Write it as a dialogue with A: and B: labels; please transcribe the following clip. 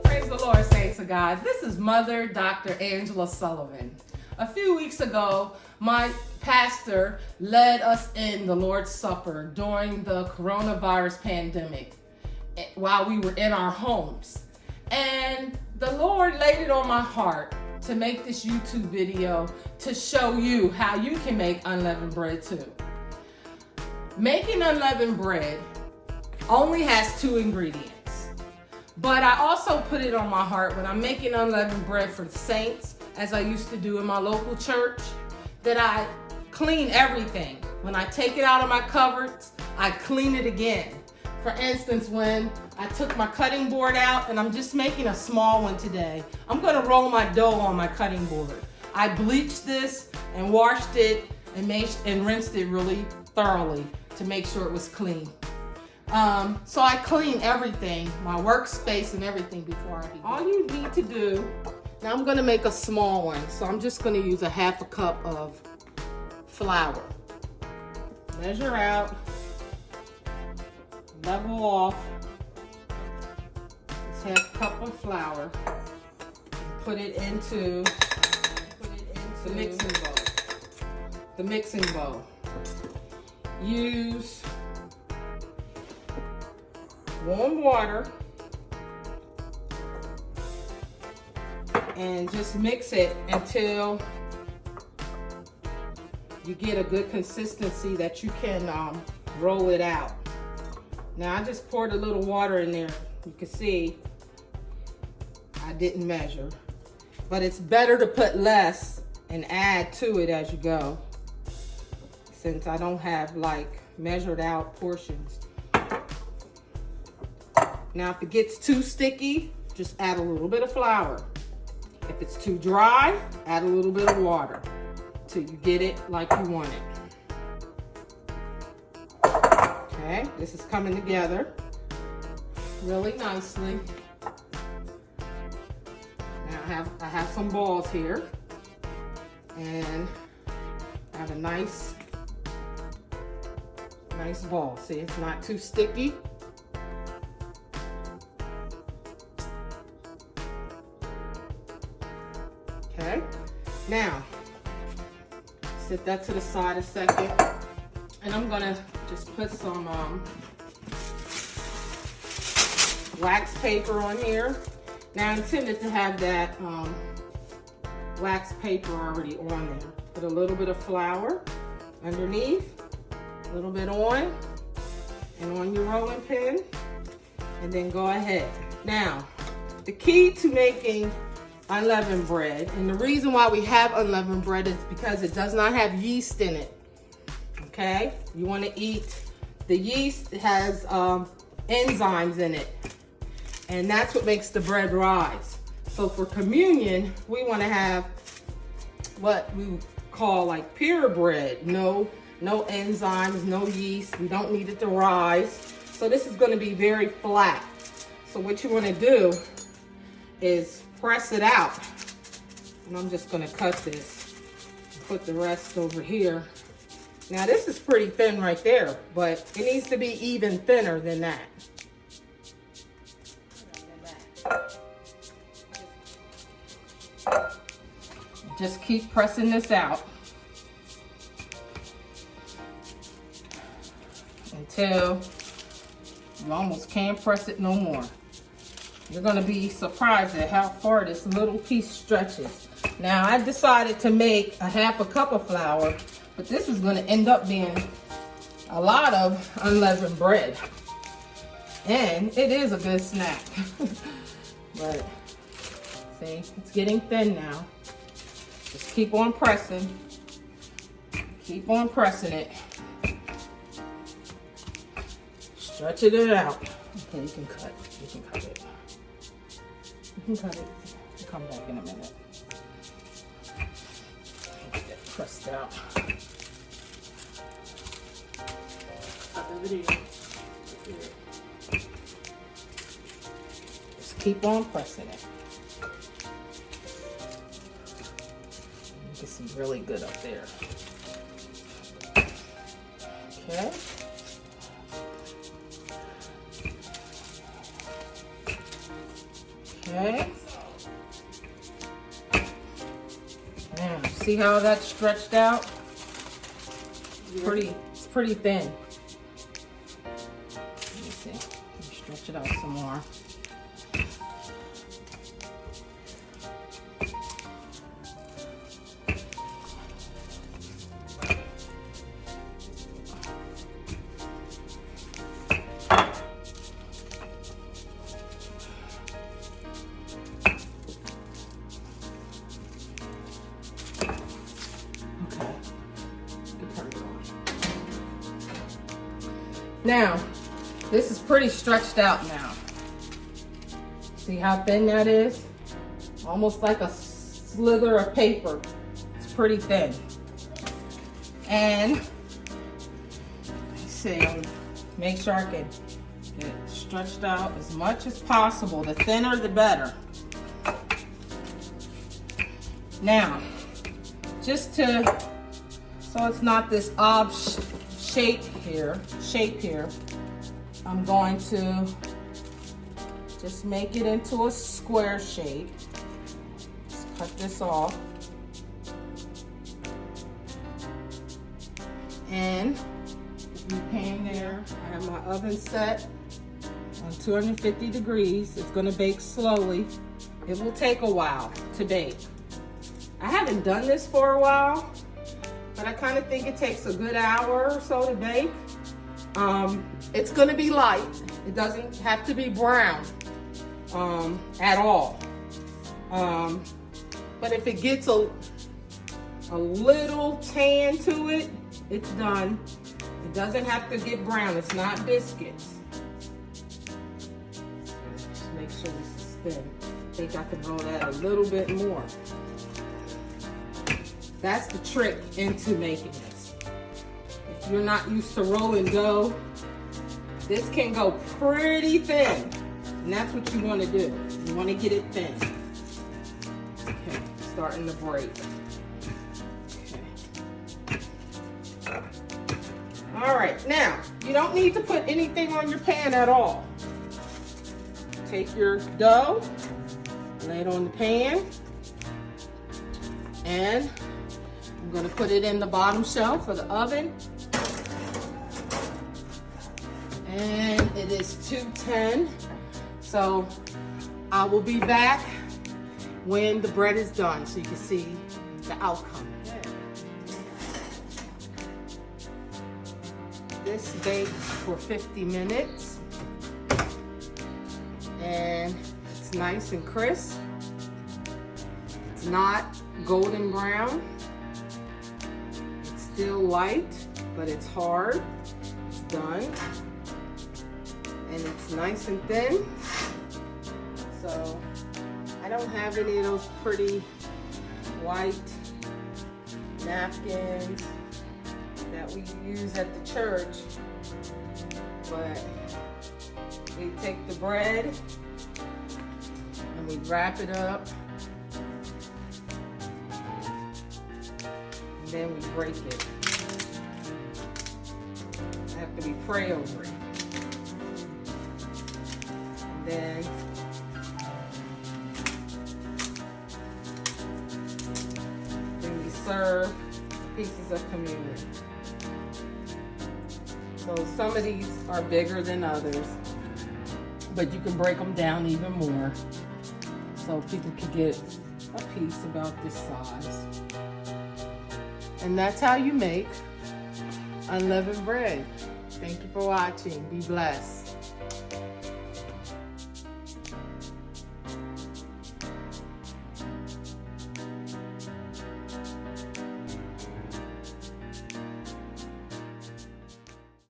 A: Praise the Lord, saints of God. This is Mother Dr. Angela Sullivan. A few weeks ago, my pastor led us in the Lord's Supper during the coronavirus pandemic while we were in our homes. And the Lord laid it on my heart to make this YouTube video to show you how you can make unleavened bread too. Making unleavened bread only has 2 ingredients. But I also put it on my heart when I'm making unleavened bread for the saints, as I used to do in my local church, that I clean everything. When I take it out of my cupboards, I clean it again. For instance, when I took my cutting board out, and I'm just making a small one today, I'm gonna roll my dough on my cutting board. I bleached this and washed it and rinsed it really thoroughly to make sure it was clean. So I clean everything, my workspace and everything before I begin. All you need to do, now I'm gonna make a small one, so I'm just gonna use a 1/2 cup of flour. Measure out, level off this 1/2 cup of flour, and put it into the mixing bowl. Use warm water and just mix it until you get a good consistency that you can roll it out. Now I just poured a little water in there. You can see I didn't measure, but it's better to put less and add to it as you go, since I don't have like measured out portions. Now if it gets too sticky, just add a little bit of flour. If it's too dry, add a little bit of water till you get it like you want it. Okay, this is coming together really nicely. Now I have some balls here, and I have a nice ball. See, it's not too sticky. Okay, now set that to the side a second, and I'm gonna just put some wax paper on here. Now I intended to have that wax paper already on there. Put a little bit of flour underneath, a little bit on, and on your rolling pin, and then go ahead. Now, the key to making unleavened bread, and the reason why we have unleavened bread is because it does not have yeast in it. Okay, you want to eat the yeast. It has enzymes in it, and that's what makes the bread rise. So for communion, we want to have what we call like pure bread. No enzymes, no yeast. We don't need it to rise. So this is going to be very flat. So what you want to do is press it out, and I'm just going to cut this, put the rest over here. Now this is pretty thin right there, but it needs to be even thinner than that. Just keep pressing this out until you almost can't press it no more. You're gonna be surprised at how far this little piece stretches. Now I decided to make a 1/2 cup of flour, but this is gonna end up being a lot of unleavened bread. And it is a good snack. But see, it's getting thin now. Just keep on pressing. Keep on pressing it. Stretching it out. Okay, you can cut. You can cut it. You can cut it. I'll come back in a minute. Get that pressed out. Cut the video. Just keep on pressing it. You can see really good up there. Okay. Okay. Now, see how that's stretched out? It's pretty thin. Let me see. Let me stretch it out some more. Now, this is pretty stretched out now. See how thin that is? Almost like a slither of paper. It's pretty thin. And, let's see, make sure I can get it stretched out as much as possible. The thinner, the better. Now, just to, so it's not this odd shape here, I'm going to just make it into a square shape. Let's cut this off. And the pan there, I have my oven set on 250 degrees. It's gonna bake slowly. It will take a while to bake. I haven't done this for a while, but I kind of think it takes a good hour or so to bake. It's gonna be light. It doesn't have to be brown at all. But if it gets a little tan to it, it's done. It doesn't have to get brown. It's not biscuits. Just make sure this is thin. I think I can roll that a little bit more. That's the trick into making this. If you're not used to rolling dough, this can go pretty thin. And that's what you want to do. You want to get it thin. Okay, starting to break. Okay. All right, now, you don't need to put anything on your pan at all. Take your dough, lay it on the pan, and I'm gonna put it in the bottom shelf of the oven. And it is 210. So I will be back when the bread is done so you can see the outcome. This bakes for 50 minutes. And it's nice and crisp. It's not golden brown. It's still light, but it's hard. It's done. And it's nice and thin. So I don't have any of those pretty white napkins that we use at the church. But we take the bread and we wrap it up. And then we break it. After we pray over it. Then we serve pieces of communion. So some of these are bigger than others, but you can break them down even more so people can get a piece about this size. And that's how you make unleavened bread. Thank you for watching. Be blessed.